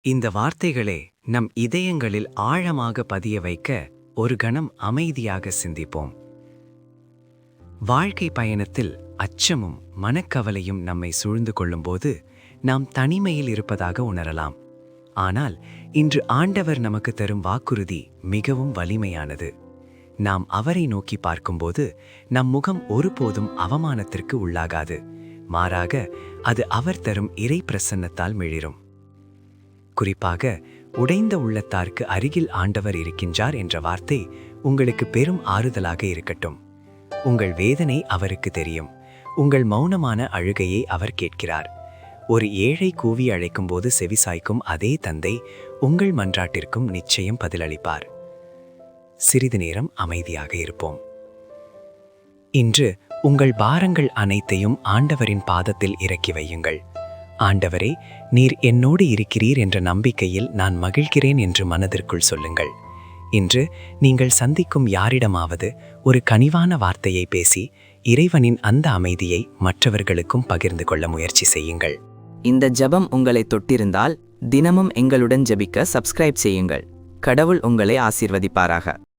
இந்த வார்த்தைகளே நம் இதயங்களில் ஆழமாக பதிய வைக்க ஒரு கணம் அமைதியாக சிந்திப்போம். வாழ்க்கை பயணத்தில் அச்சமும் மனக்கவலையும் நம்மை சூழ்ந்து கொள்ளும்போது நாம் தனிமையில் இருப்பதாக உணரலாம். ஆனால் இன்று ஆண்டவர் நமக்கு தரும் வாக்குறுதி மிகவும் வலிமையானது. நாம் அவரை நோக்கி பார்க்கும்போது நம் முகம் ஒருபோதும் அவமானத்திற்கு உள்ளாகாது. மாறாக அது அவர் தரும் இறை பிரசன்னத்தால் மிளிரும். குறிப்பாக உடைந்த உள்ளத்தார்க்கு அருகில் ஆண்டவர் இருக்கின்றார் என்ற வார்த்தை உங்களுக்கு பெரும் ஆறுதலாக இருக்கட்டும். உங்கள் வேதனை அவருக்கு தெரியும். உங்கள் மௌனமான அழுகையை அவர் கேட்கிறார். ஒரு ஏழை கூவி அழைக்கும்போது செவிசாய்க்கும் அதே தந்தை உங்கள் மன்றாட்டிற்கும் நிச்சயம் பதிலளிப்பார். சிறிது நேரம் அமைதியாக இருப்போம். இன்று உங்கள் பாரங்கள் அனைத்தையும் ஆண்டவரின் பாதத்தில் இறக்கி வையுங்கள். ஆண்டவரே, நீர் என்னோடு இருக்கிறீர் என்ற நம்பிக்கையில் நான் மகிழ்கிறேன் என்று மனதிற்குள் சொல்லுங்கள். இன்று நீங்கள் சந்திக்கும் யாரிடமாவது ஒரு கனிவான வார்த்தையை பேசி இறைவனின் அந்த அமைதியை மற்றவர்களுக்கும் பகிர்ந்து கொள்ள முயற்சி செய்யுங்கள். இந்த ஜெபம் உங்களை தொட்டிருந்தால் தினமும் எங்களுடன் ஜெபிக்க சப்ஸ்கிரைப் செய்யுங்கள். கடவுள் உங்களை ஆசீர்வதிப்பாராக.